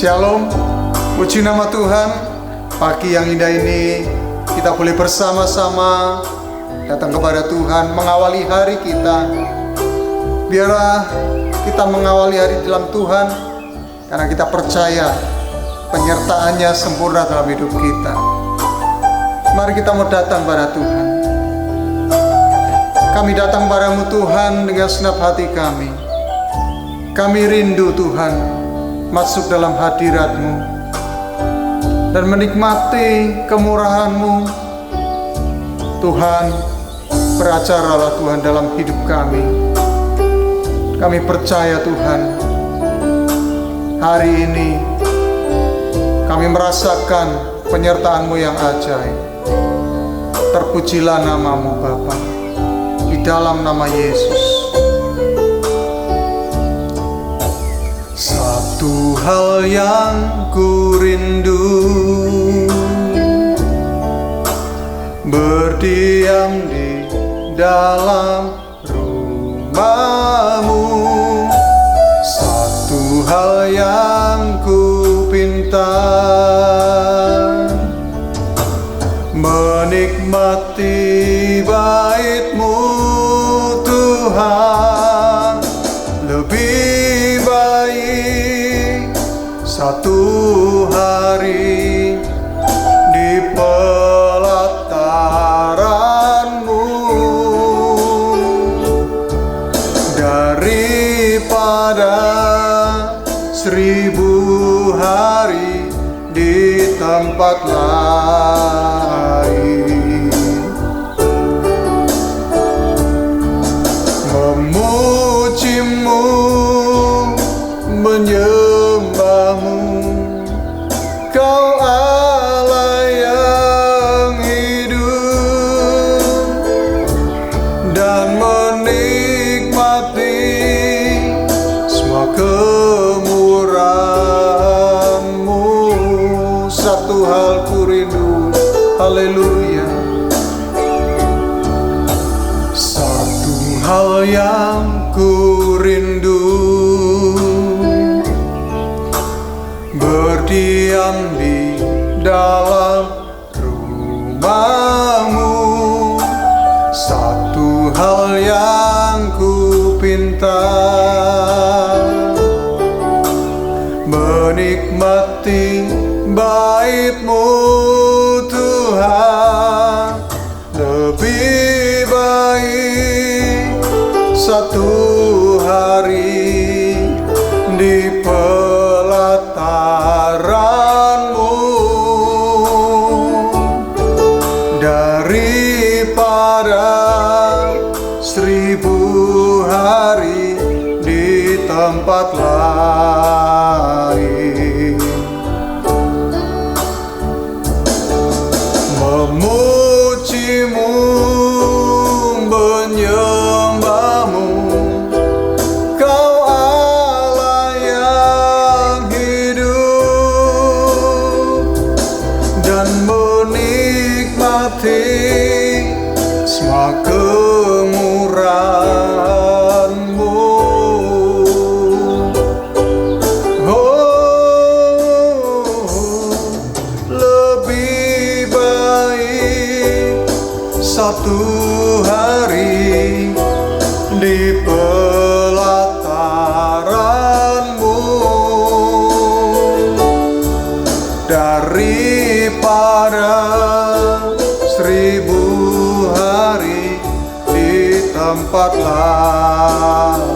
Shalom, puji nama Tuhan. Pagi yang indah ini kita boleh bersama-sama datang kepada Tuhan, mengawali hari kita. Biarlah kita mengawali hari dalam Tuhan, karena kita percaya penyertaan-Nya sempurna dalam hidup kita. Mari kita mau datang pada Tuhan. Kami datang padamu Tuhan dengan segenap hati kami. Kami rindu Tuhan masuk dalam hadirat-Mu dan menikmati kemurahan-Mu. Tuhan, beracaralah Tuhan dalam hidup kami. Kami percaya Tuhan, hari ini kami merasakan penyertaan-Mu yang ajaib. Terpujilah nama-Mu Bapa, di dalam nama Yesus. Satu hal yang ku rindu, berdiam di dalam rumah-Mu. Satu hal yang ku pinta, menikmati bait-Mu Tuhan. Lebih baik satu hari di pelataran-Mu daripada 1000 hari di tempat lain. Memuji-Mu, menyembah-Mu, Kau Allah yang hidup, dan menikmati semua kemurahan-Mu. Satu hal ku rindu, haleluya. Satu hal yang ku rindu, berdiam di dalam rumah-Mu. Satu hal yang ku pinta, menikmati bait-Mu Tuhan. Lebih baik satu hari di pelataran-Mu daripada 1000 hari di tempat lain. Memuji-Mu, menyembah-Mu, Kau Allah yang hidup, dan menikmati semua kemurahan-Mu. Lebih baik satu hari di pelataran-Mu daripada 1000 hari di tempat lain.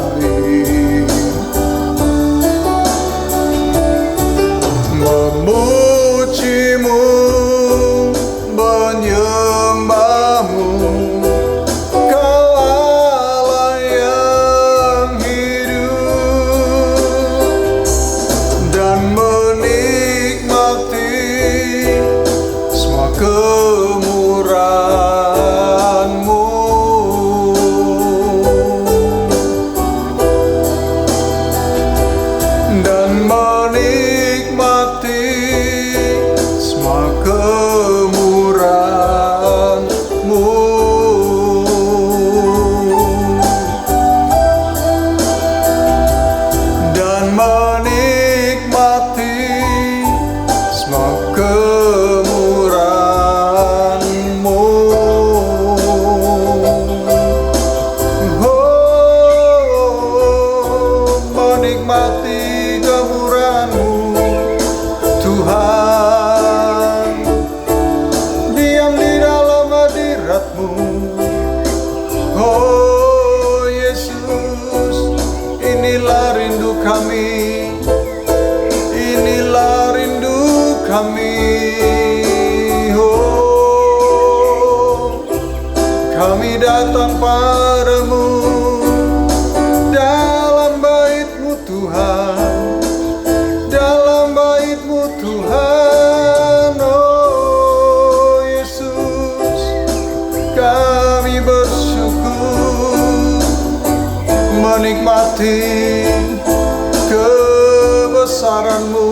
kami. Oh, kami datang padamu dalam bait-Mu Tuhan, dalam bait-Mu Tuhan. Oh Yesus, kami bersyukur menikmati kebesaran-Mu,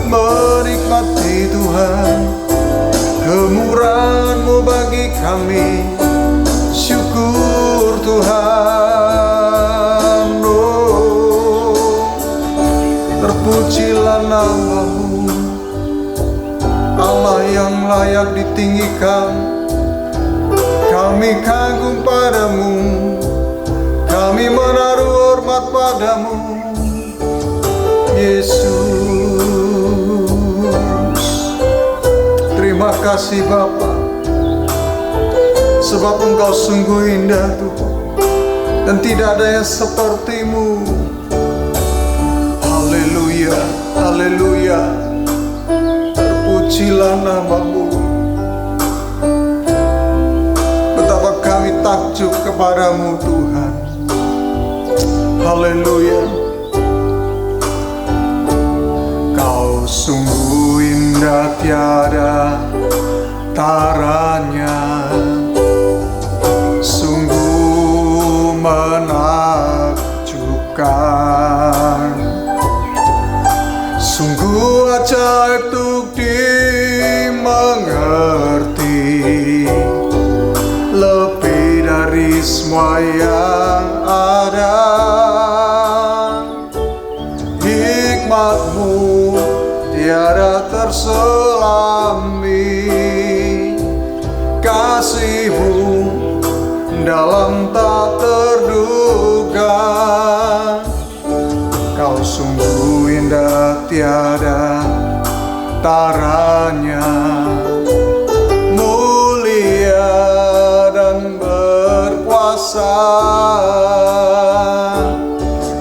menikmati Tuhan kemurahan-Mu bagi kami. Syukur Tuhan. Oh, terpujilah nama-Mu, Allah yang layak ditinggikan. Kami kagum padamu, kami menaruh hormat padamu, Yesus. Terima kasih Bapa, sebab Engkau sungguh indah Tuhan, dan tidak ada yang seperti-Mu. Haleluya, haleluya. Terpujilah nama-Mu. Betapa kami takjub kepadamu Tuhan. Haleluya. Kau sungguh indah, tiada taranya, sungguh menakjubkan, sungguh ajaib untuk dimengerti, lebih dari semua yang ada. Hikmat-Mu tiada terselami, kasih-Mu dalam tak terduga. Kau sungguh indah, tiada taranya, mulia dan berkuasa.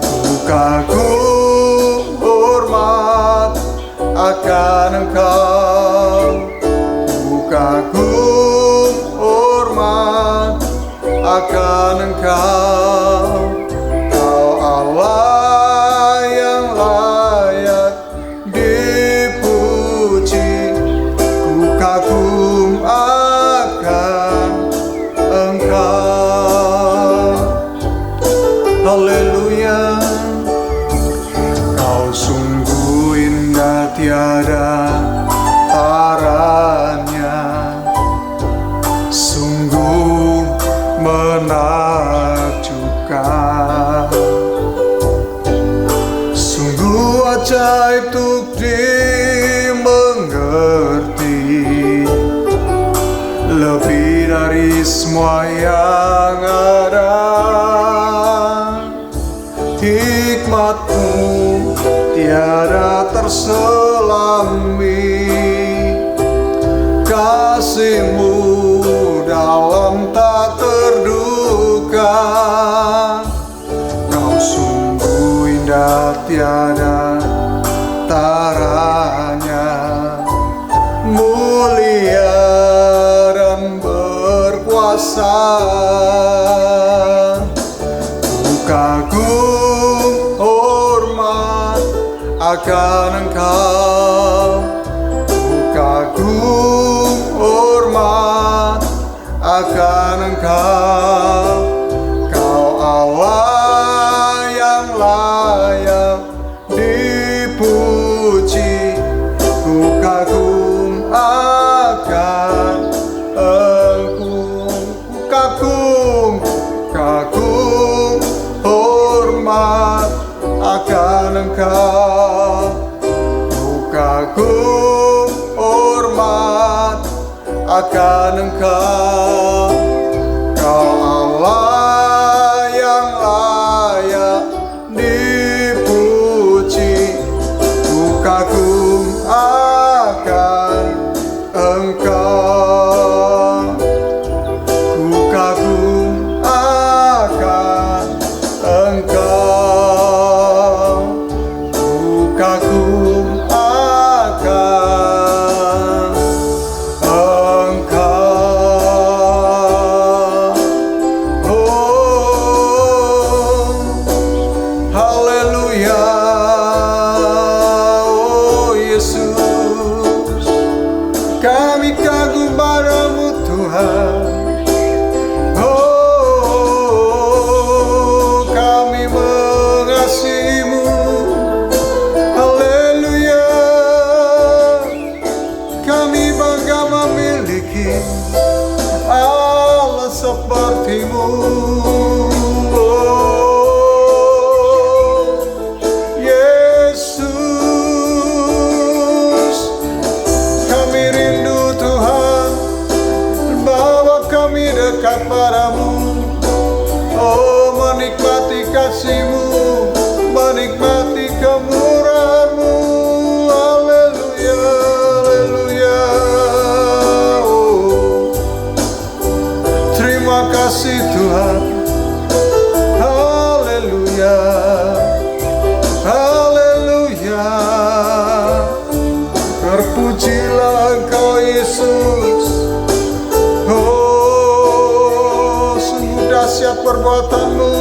Ku kagum hormat akan Engkau, ku kagum hormat akan Engkau. Kau Allah yang layak dipuji, ku kagum akan Engkau. Haleluya. Kau sungguh indah, tiada taranya, sungguh menakjubkan, sungguh ajaib untuk dimengerti, lebih dari semua yang ada. Hikmat-Mu tiada terselami, kasih-Mu dalam tak terduga. Kau sungguh indah, tiada taranya, mulia dan berkuasa. Ku kagum hormat akan Engkau, ku kagum hormat akan Engkau. Kau Allah yang layak dipuji, ku kagum akan Engkau. Ku kagum hormat akan Engkau, ku kagum hormat akan Engkau. Kau Allah yang layak dipuji, ku kagum akan Engkau, ku kagum akan Engkau, ku kagum akan kasih-Mu, menikmati kemurahan-Mu. Haleluya, haleluya. Oh, terima kasih Tuhan. Haleluya, haleluya. Terpujilah Engkau Yesus. Oh, sungguh dahsyat perbuatan-Mu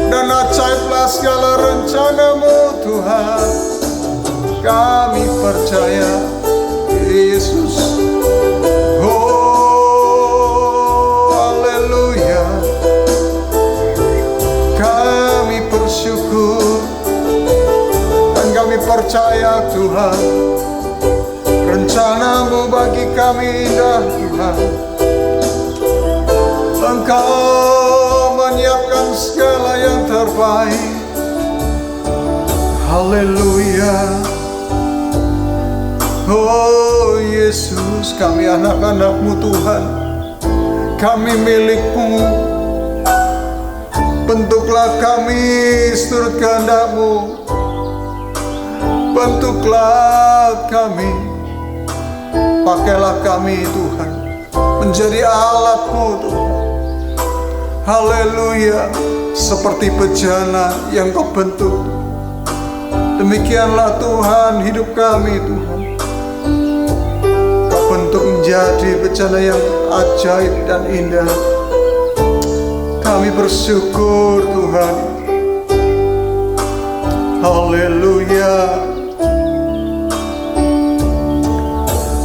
dan ajaiblah segala rencana-Mu Tuhan. Kami percaya Yesus. Oh, haleluya. Kami bersyukur dan kami percaya Tuhan, rencana-Mu bagi kami indah Tuhan. Engkau menyiapkan segala yang terbaik. Haleluya. Oh Yesus, kami anak-anak-Mu Tuhan, kami milik-Mu. Bentuklah kami seturut kehendak-Mu. Bentuklah kami, pakailah kami Tuhan, menjadi alat-Mu Tuhan. Haleluya, seperti bejana yang Kau bentuk. Demikianlah Tuhan hidup kami Tuhan. Kau bentuk menjadi bejana yang ajaib dan indah. Kami bersyukur Tuhan. Haleluya.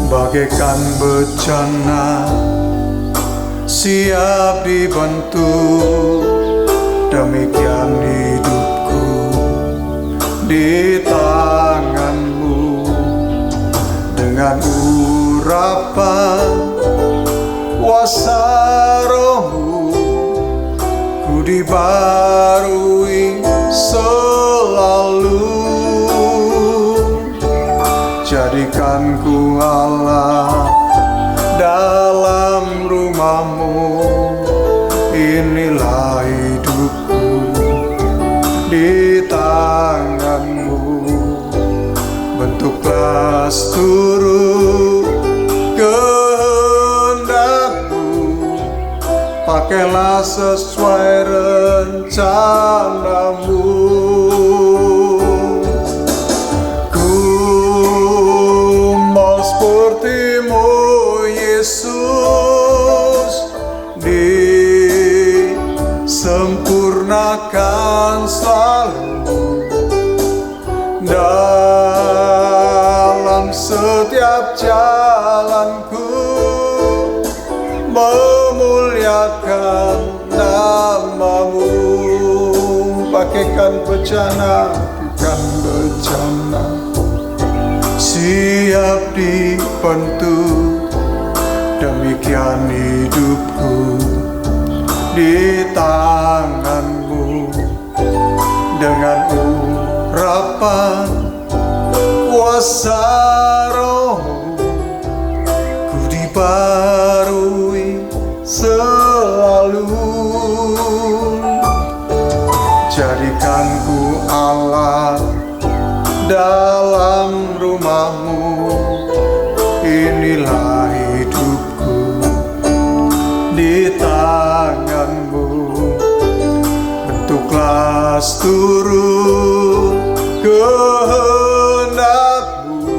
Bagaikan bejana siap dibentuk, demikian hidupku di tangan-Mu. Dengan urapan kuasa Roh-Mu, ku dibarui selalu. Jadikan ku Allah dalam rumah-Mu. Inilah hidupku di tangan-Mu. Bentuklah seturut kehendak-Mu. Pakailah sesuai rencana-Mu. Seperti-Mu Yesus, disempurnakan selalu dalam setiap jalanku, memuliakan nama-Mu. Bagaikan bejana, bagaikan bejana siap dibentuk, demikian hidupku di tangan-Mu. Dengan urapan kuasa Roh-Mu, ku dibarui selalu. Jadikan ku Allah dalam rumah-Mu. Inilah hidupku di tangan-Mu. Bentuklah seturut kehendak-Mu.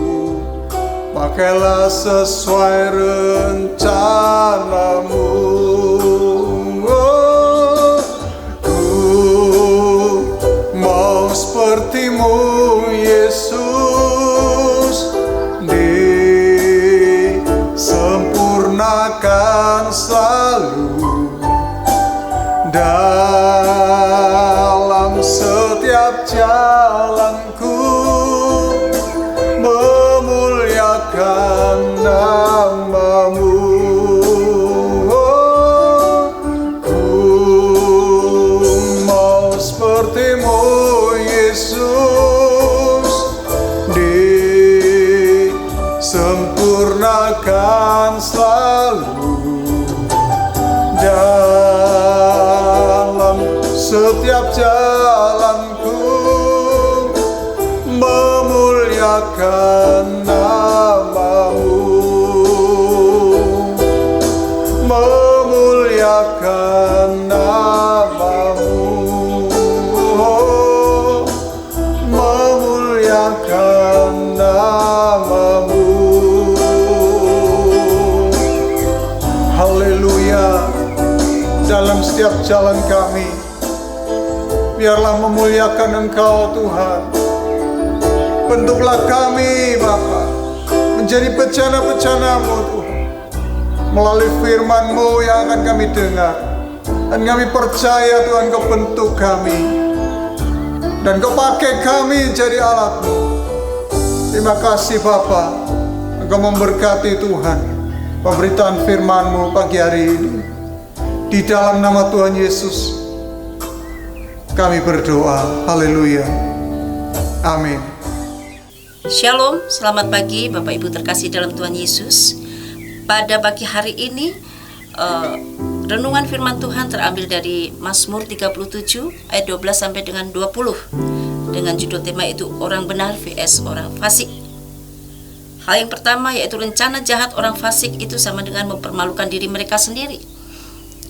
Pakailah sesuai rencana-Mu. Oh, ku mau seperti-Mu Yesus, disempurnakan selalu dalam setiap jalanku, memuliakan nama-Mu. Oh, ku mau seperti-Mu Yesus, disempurnakan selalu dalam setiap setiap jalanku, memuliakan nama-Mu, memuliakan nama-Mu, memuliakan nama-Mu. Haleluya. Dalam setiap jalan kami, biarlah memuliakan Engkau Tuhan. Bentuklah kami Bapa menjadi bejana-bejana-Mu Tuhan, melalui firman-Mu yang akan kami dengar. Dan kami percaya Tuhan, Kau bentuk kami, dan Kau pakai kami jadi alat-Mu. Terima kasih Bapa, Engkau memberkati Tuhan pemberitaan firman-Mu pagi hari ini. Di dalam nama Tuhan Yesus kami berdoa. Haleluya. Amin. Shalom, selamat pagi Bapak Ibu terkasih dalam Tuhan Yesus. Pada pagi hari ini renungan firman Tuhan terambil dari Mazmur 37 ayat 12 sampai dengan 20, dengan judul tema itu orang benar vs orang fasik. Hal yang pertama yaitu rencana jahat orang fasik itu sama dengan mempermalukan diri mereka sendiri.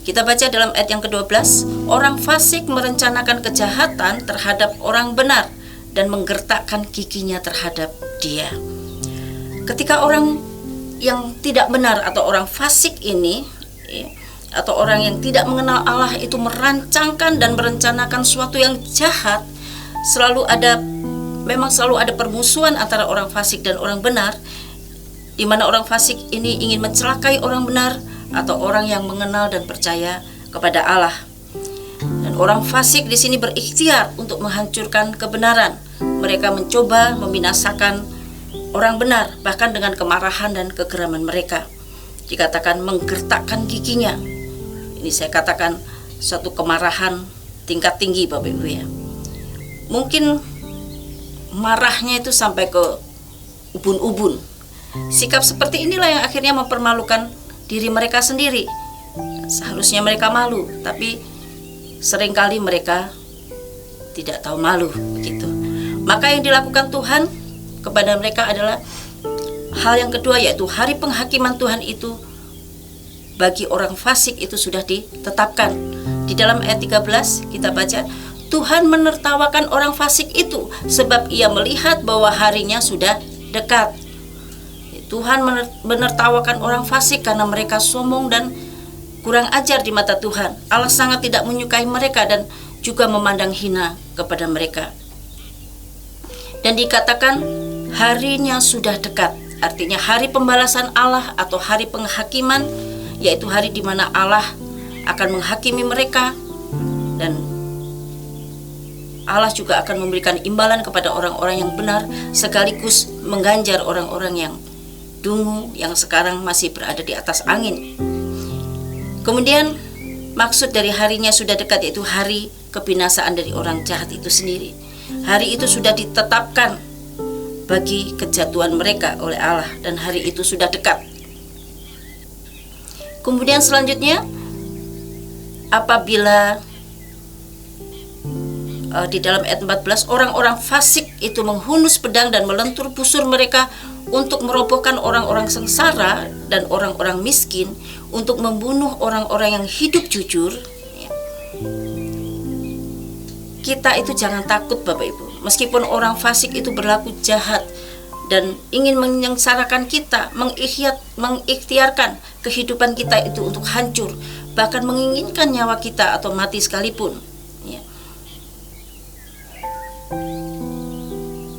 Kita baca dalam ayat yang ke-12, orang fasik merencanakan kejahatan terhadap orang benar dan menggertakkan giginya terhadap dia. Ketika orang yang tidak benar atau orang fasik ini, atau orang yang tidak mengenal Allah itu merancangkan dan merencanakan sesuatu yang jahat, memang selalu ada permusuhan antara orang fasik dan orang benar, di mana orang fasik ini ingin mencelakai orang benar atau orang yang mengenal dan percaya kepada Allah. Dan orang fasik di sini berikhtiar untuk menghancurkan kebenaran. Mereka mencoba membinasakan orang benar, bahkan dengan kemarahan dan kegeraman mereka. Dikatakan menggertakkan giginya. Ini saya katakan suatu kemarahan tingkat tinggi Bapak Ibu ya. Mungkin marahnya itu sampai ke ubun-ubun. Sikap seperti inilah yang akhirnya mempermalukan diri mereka sendiri. Seharusnya mereka malu, tapi seringkali mereka tidak tahu malu begitu. Maka yang dilakukan Tuhan kepada mereka adalah hal yang kedua, yaitu hari penghakiman Tuhan itu bagi orang fasik itu sudah ditetapkan. Di dalam ayat 13 kita baca, Tuhan menertawakan orang fasik itu sebab ia melihat bahwa harinya sudah dekat. Tuhan menertawakan orang fasik karena mereka sombong dan kurang ajar di mata Tuhan. Allah sangat tidak menyukai mereka dan juga memandang hina kepada mereka. Dan dikatakan harinya sudah dekat, artinya hari pembalasan Allah atau hari penghakiman, yaitu hari di mana Allah akan menghakimi mereka, dan Allah juga akan memberikan imbalan kepada orang-orang yang benar, sekaligus mengganjar orang-orang yang dungu yang sekarang masih berada di atas angin. Kemudian maksud dari harinya sudah dekat yaitu hari kebinasaan dari orang jahat itu sendiri. Hari itu sudah ditetapkan bagi kejatuhan mereka oleh Allah, dan hari itu sudah dekat. Kemudian selanjutnya, apabila di dalam ayat 14, orang-orang fasik itu menghunus pedang dan melentur busur mereka untuk merobohkan orang-orang sengsara dan orang-orang miskin, untuk membunuh orang-orang yang hidup jujur. Kita itu jangan takut Bapak Ibu, meskipun orang fasik itu berlaku jahat dan ingin menyengsarakan kita, mengikhtiarkan kehidupan kita itu untuk hancur, bahkan menginginkan nyawa kita atau mati sekalipun.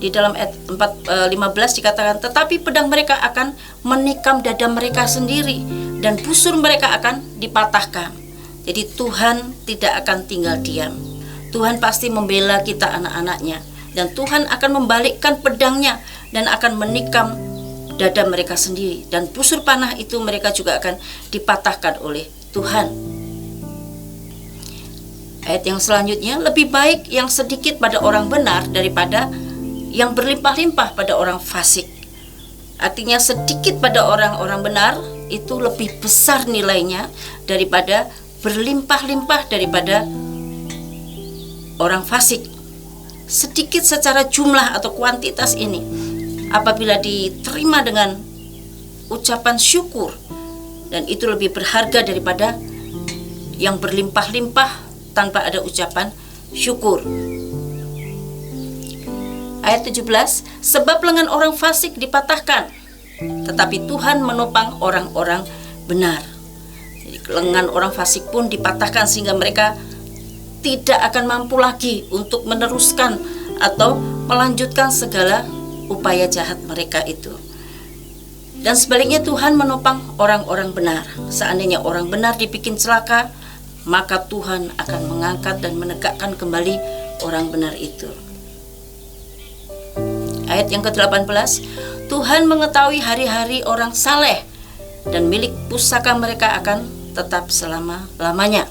Di dalam ayat 15 dikatakan, tetapi pedang mereka akan menikam dada mereka sendiri dan busur mereka akan dipatahkan. Jadi Tuhan tidak akan tinggal diam. Tuhan pasti membela kita anak-anaknya, dan Tuhan akan membalikkan pedangnya dan akan menikam dada mereka sendiri, dan busur panah itu mereka juga akan dipatahkan oleh Tuhan. Ayat yang selanjutnya, lebih baik yang sedikit pada orang benar daripada yang berlimpah-limpah pada orang fasik. Artinya sedikit pada orang-orang benar itu lebih besar nilainya daripada berlimpah-limpah daripada orang fasik. Sedikit secara jumlah atau kuantitas ini, apabila diterima dengan ucapan syukur, dan itu lebih berharga daripada yang berlimpah-limpah tanpa ada ucapan syukur. Ayat 17, sebab lengan orang fasik dipatahkan, tetapi Tuhan menopang orang-orang benar. Jadi lengan orang fasik pun dipatahkan sehingga mereka tidak akan mampu lagi untuk meneruskan atau melanjutkan segala upaya jahat mereka itu. Dan sebaliknya Tuhan menopang orang-orang benar. Seandainya orang benar dibikin celaka, maka Tuhan akan mengangkat dan menegakkan kembali orang benar itu. Ayat yang ke-18, Tuhan mengetahui hari-hari orang saleh, dan milik pusaka mereka akan tetap selama-lamanya.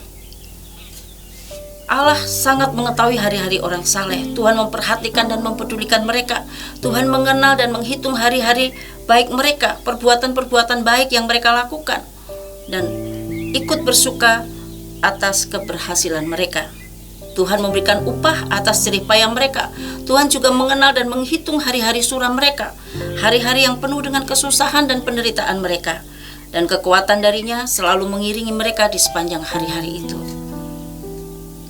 Allah sangat mengetahui hari-hari orang saleh. Tuhan memperhatikan dan mempedulikan mereka. Tuhan mengenal dan menghitung hari-hari baik mereka, perbuatan-perbuatan baik yang mereka lakukan, dan ikut bersuka atas keberhasilan mereka. Tuhan memberikan upah atas jerih payah mereka. Tuhan juga mengenal dan menghitung hari-hari suram mereka, hari-hari yang penuh dengan kesusahan dan penderitaan mereka, dan kekuatan darinya selalu mengiringi mereka di sepanjang hari-hari itu.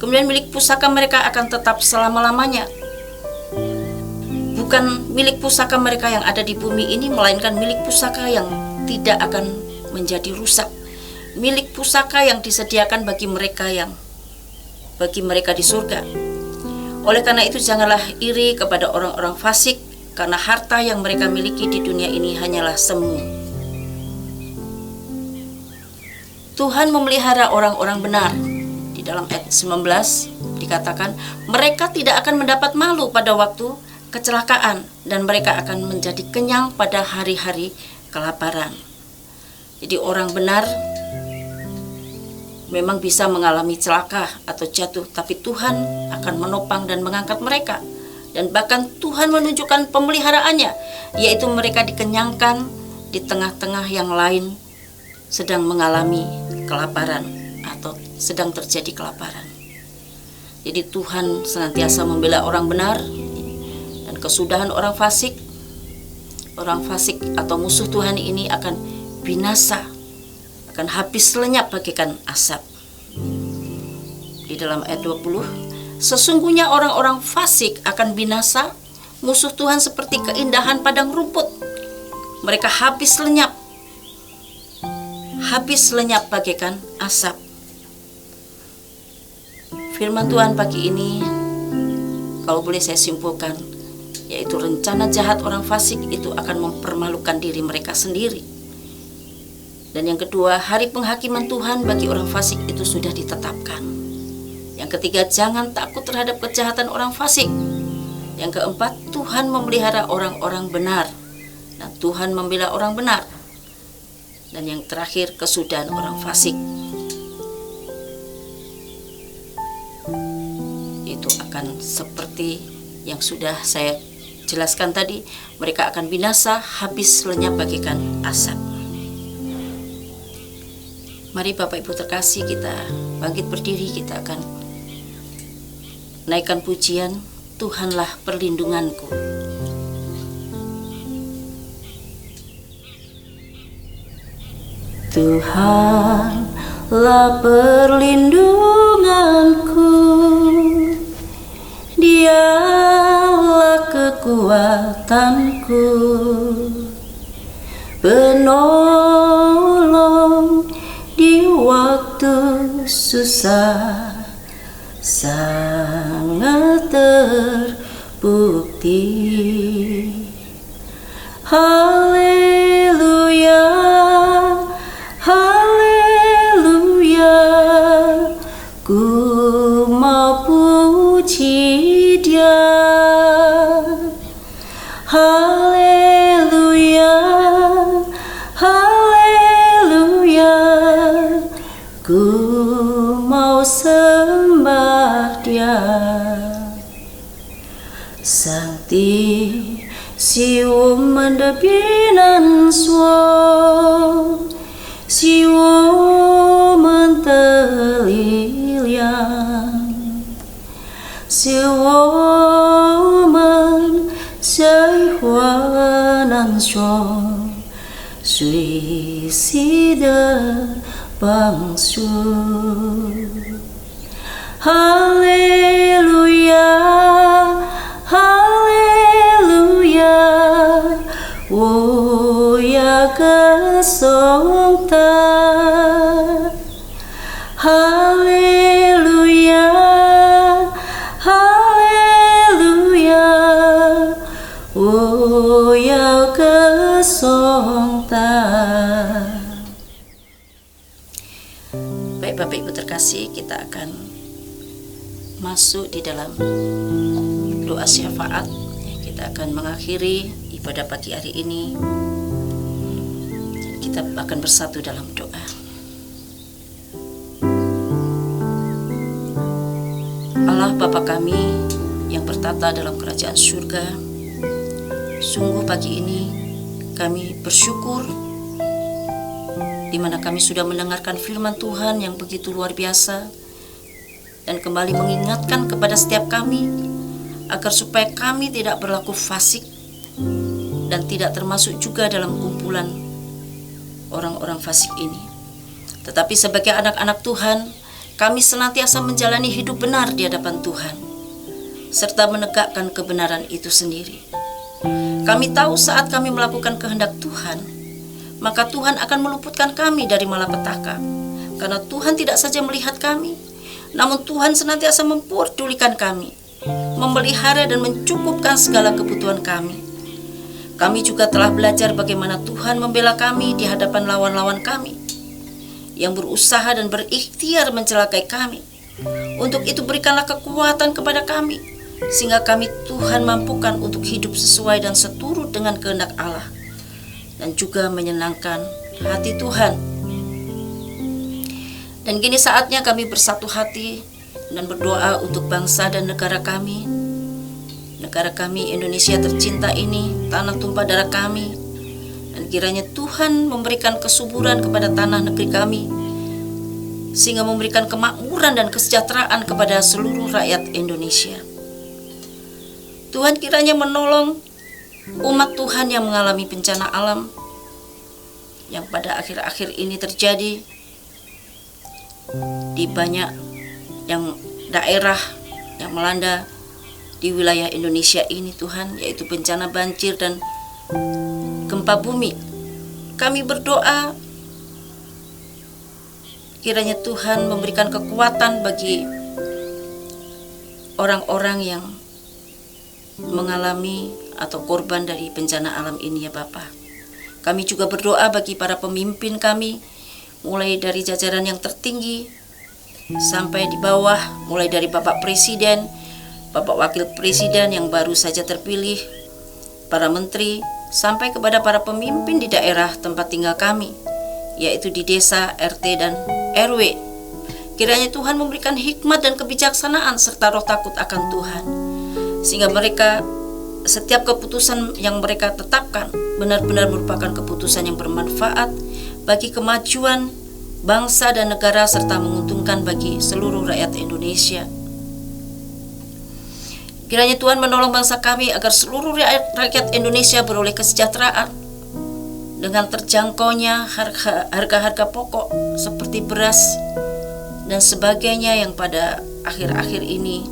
Kemudian milik pusaka mereka akan tetap selama-lamanya. Bukan milik pusaka mereka yang ada di bumi ini, melainkan milik pusaka yang tidak akan menjadi rusak. Milik pusaka yang disediakan bagi mereka di surga. Oleh karena itu janganlah iri kepada orang-orang fasik, karena harta yang mereka miliki di dunia ini hanyalah semu. Tuhan memelihara orang-orang benar. Di dalam ayat 19 dikatakan, mereka tidak akan mendapat malu pada waktu kecelakaan, dan mereka akan menjadi kenyang pada hari-hari kelaparan. Jadi orang benar memang bisa mengalami celaka atau jatuh, tapi Tuhan akan menopang dan mengangkat mereka. Dan bahkan Tuhan menunjukkan pemeliharaannya, yaitu mereka dikenyangkan di tengah-tengah yang lain sedang mengalami kelaparan atau sedang terjadi kelaparan. Jadi Tuhan senantiasa membela orang benar, dan kesudahan orang fasik atau musuh Tuhan ini akan binasa, akan habis lenyap bagaikan asap. Di dalam ayat 20, sesungguhnya orang-orang fasik akan binasa, musuh Tuhan seperti keindahan padang rumput. Mereka habis lenyap bagaikan asap. Firman Tuhan pagi ini, kalau boleh saya simpulkan, yaitu rencana jahat orang fasik itu akan mempermalukan diri mereka sendiri. Dan yang kedua, hari penghakiman Tuhan bagi orang fasik itu sudah ditetapkan. Yang ketiga, jangan takut terhadap kejahatan orang fasik. Yang keempat, Tuhan memelihara orang-orang benar, dan Tuhan membela orang benar. Dan yang terakhir, kesudahan orang fasik itu akan seperti yang sudah saya jelaskan tadi, mereka akan binasa, habis lenyap bagaikan asap. Mari Bapak Ibu terkasih, kita bangkit berdiri, kita akan naikkan pujian, Tuhanlah perlindunganku. Tuhanlah perlindunganku, Dialah kekuatanku, penolong di waktu susah, sangat terbukti. Haleluya, haleluya, ku mau puji Dia. Haleluya, haleluya, ku mau sembah Dia. Sakti siwo mendepinan suo, siwo mentelilian, 是我们在患难中随时的帮助。哈利路亚，哈利路亚，我要歌颂他。哈利路亚，哈利路亚，我要歌颂他。Baik Bapak Ibu terkasih, kita akan masuk di dalam doa syafaat. Kita akan mengakhiri ibadah pagi hari ini. Kita akan bersatu dalam doa. Allah Bapa kami yang bertata dalam kerajaan surga, sungguh pagi ini kami bersyukur di mana kami sudah mendengarkan firman Tuhan yang begitu luar biasa dan kembali mengingatkan kepada setiap kami agar supaya kami tidak berlaku fasik dan tidak termasuk juga dalam kumpulan orang-orang fasik ini. Tetapi sebagai anak-anak Tuhan, kami senantiasa menjalani hidup benar di hadapan Tuhan serta menegakkan kebenaran itu sendiri. Kami tahu saat kami melakukan kehendak Tuhan, maka Tuhan akan meluputkan kami dari malapetaka. Karena Tuhan tidak saja melihat kami, namun Tuhan senantiasa memperdulikan kami, memelihara dan mencukupkan segala kebutuhan kami. Kami juga telah belajar bagaimana Tuhan membela kami di hadapan lawan-lawan kami yang berusaha dan berikhtiar mencelakai kami. Untuk itu berikanlah kekuatan kepada kami, sehingga kami Tuhan mampukan untuk hidup sesuai dan seturut dengan kehendak Allah dan juga menyenangkan hati Tuhan. Dan kini saatnya kami bersatu hati dan berdoa untuk bangsa dan negara kami. Negara kami Indonesia tercinta ini, tanah tumpah darah kami. Dan kiranya Tuhan memberikan kesuburan kepada tanah negeri kami, sehingga memberikan kemakmuran dan kesejahteraan kepada seluruh rakyat Indonesia. Tuhan kiranya menolong umat Tuhan yang mengalami bencana alam yang pada akhir-akhir ini terjadi di banyak yang daerah yang melanda di wilayah Indonesia ini Tuhan, yaitu bencana banjir dan gempa bumi. Kami berdoa kiranya Tuhan memberikan kekuatan bagi orang-orang yang mengalami atau korban dari bencana alam ini ya Bapa. Kami juga berdoa bagi para pemimpin kami, mulai dari jajaran yang tertinggi sampai di bawah, mulai dari Bapak Presiden, Bapak Wakil Presiden yang baru saja terpilih, para menteri, sampai kepada para pemimpin di daerah tempat tinggal kami, yaitu di desa, RT, dan RW. Kiranya Tuhan memberikan hikmat dan kebijaksanaan serta roh takut akan Tuhan, sehingga mereka setiap keputusan yang mereka tetapkan benar-benar merupakan keputusan yang bermanfaat bagi kemajuan bangsa dan negara serta menguntungkan bagi seluruh rakyat Indonesia. Kiranya Tuhan menolong bangsa kami agar seluruh rakyat Indonesia beroleh kesejahteraan dengan terjangkaunya harga-harga pokok seperti beras dan sebagainya yang pada akhir-akhir ini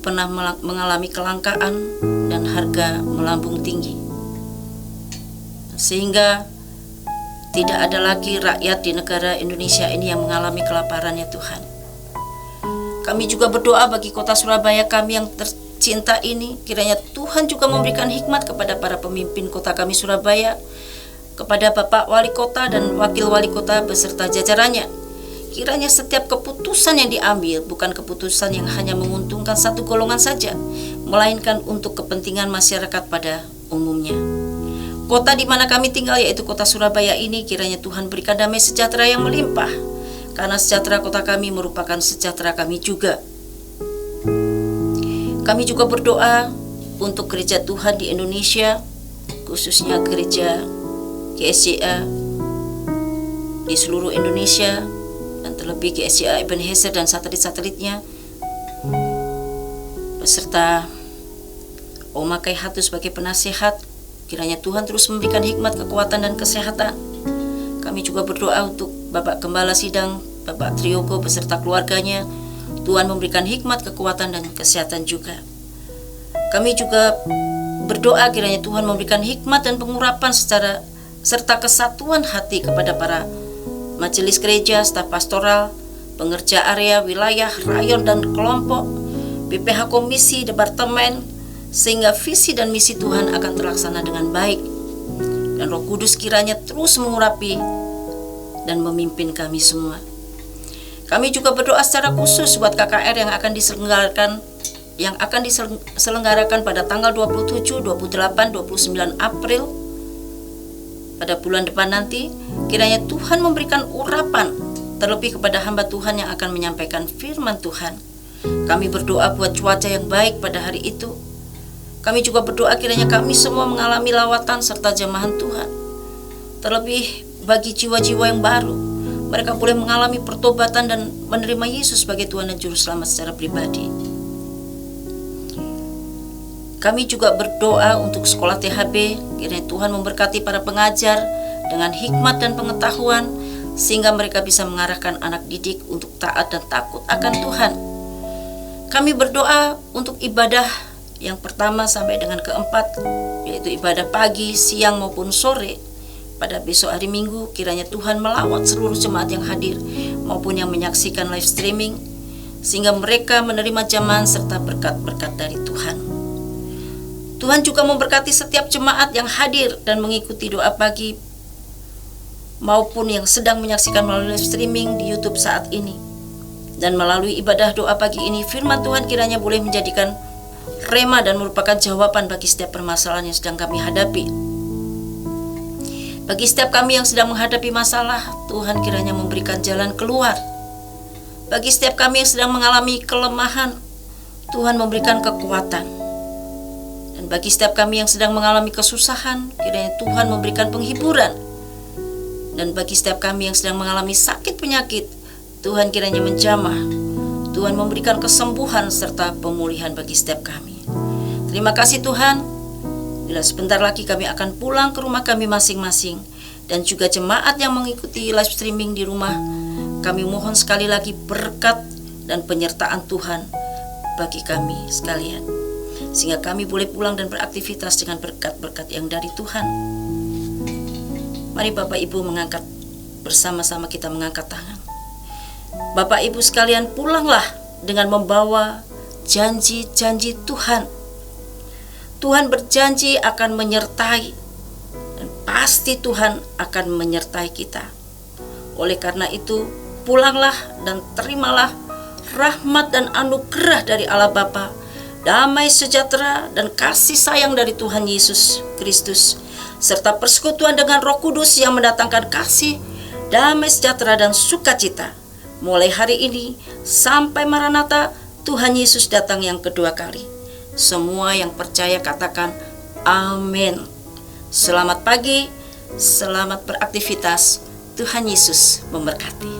pernah mengalami kelangkaan dan harga melambung tinggi, sehingga tidak ada lagi rakyat di negara Indonesia ini yang mengalami kelaparan ya Tuhan. Kami juga berdoa bagi kota Surabaya kami yang tercinta ini, kiranya Tuhan juga memberikan hikmat kepada para pemimpin kota kami Surabaya, kepada Bapak Wali Kota dan Wakil Wali Kota beserta jajarannya. Kiranya setiap keputusan yang diambil bukan keputusan yang hanya menguntungkan satu golongan saja, melainkan untuk kepentingan masyarakat pada umumnya. Kota di mana kami tinggal, yaitu kota Surabaya ini, kiranya Tuhan berikan damai sejahtera yang melimpah, karena sejahtera kota kami merupakan sejahtera kami juga. Kami juga berdoa untuk gereja Tuhan di Indonesia, khususnya gereja GSJA di seluruh Indonesia, dan terlebih GSJA Ebenezer dan satelit-satelitnya. beserta Oma Kai Hatu sebagai penasihat. Kiranya Tuhan terus memberikan hikmat, kekuatan, dan kesehatan. Kami juga berdoa untuk Bapak Gembala Sidang, Bapak Triyogo beserta keluarganya. Tuhan memberikan hikmat, kekuatan, dan kesehatan juga. Kami juga berdoa kiranya Tuhan memberikan hikmat dan pengurapan serta kesatuan hati kepada para majelis gereja, staf pastoral, pengerja area, wilayah, rayon, dan kelompok, BPH komisi, departemen, sehingga visi dan misi Tuhan akan terlaksana dengan baik. Dan Roh Kudus kiranya terus mengurapi dan memimpin kami semua. Kami juga berdoa secara khusus buat KKR yang akan diselenggarakan pada tanggal 27, 28, 29 April pada bulan depan nanti. Kiranya Tuhan memberikan urapan terlebih kepada hamba Tuhan yang akan menyampaikan firman Tuhan. Kami berdoa buat cuaca yang baik pada hari itu. Kami juga berdoa kiranya kami semua mengalami lawatan serta jamahan Tuhan. Terlebih bagi jiwa-jiwa yang baru, mereka boleh mengalami pertobatan dan menerima Yesus sebagai Tuhan dan Juru Selamat secara pribadi. Kami juga berdoa untuk sekolah THB, kiranya Tuhan memberkati para pengajar dengan hikmat dan pengetahuan, sehingga mereka bisa mengarahkan anak didik untuk taat dan takut akan Tuhan. Kami berdoa untuk ibadah yang pertama sampai dengan keempat, yaitu ibadah pagi, siang maupun sore pada besok hari Minggu. Kiranya Tuhan melawat seluruh jemaat yang hadir maupun yang menyaksikan live streaming, sehingga mereka menerima jamahan serta berkat-berkat dari Tuhan. Tuhan juga memberkati setiap jemaat yang hadir dan mengikuti doa pagi maupun yang sedang menyaksikan melalui live streaming di YouTube saat ini. Dan melalui ibadah doa pagi ini, firman Tuhan kiranya boleh menjadikan rema dan merupakan jawaban bagi setiap permasalahan yang sedang kami hadapi. Bagi setiap kami yang sedang menghadapi masalah, Tuhan kiranya memberikan jalan keluar. Bagi setiap kami yang sedang mengalami kelemahan, Tuhan memberikan kekuatan. Dan bagi setiap kami yang sedang mengalami kesusahan, kiranya Tuhan memberikan penghiburan. Dan bagi setiap kami yang sedang mengalami sakit penyakit, Tuhan kiranya menjamah. Tuhan memberikan kesembuhan serta pemulihan bagi setiap kami. Terima kasih Tuhan. Bila sebentar lagi kami akan pulang ke rumah kami masing-masing, dan juga jemaat yang mengikuti live streaming di rumah, kami mohon sekali lagi berkat dan penyertaan Tuhan bagi kami sekalian, sehingga kami boleh pulang dan beraktivitas dengan berkat-berkat yang dari Tuhan. Mari Bapak Ibu mengangkat, bersama-sama kita mengangkat tangan. Bapak Ibu sekalian, pulanglah dengan membawa janji-janji Tuhan. Tuhan berjanji akan menyertai, dan pasti Tuhan akan menyertai kita. Oleh karena itu, pulanglah dan terimalah rahmat dan anugerah dari Allah Bapa, damai sejahtera dan kasih sayang dari Tuhan Yesus Kristus, serta persekutuan dengan Roh Kudus yang mendatangkan kasih, damai sejahtera dan sukacita mulai hari ini sampai Maranatha Tuhan Yesus datang yang kedua kali. Semua yang percaya katakan amin. Selamat pagi, selamat beraktivitas. Tuhan Yesus memberkati.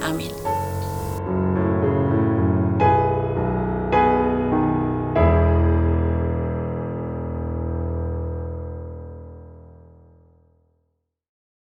Amin.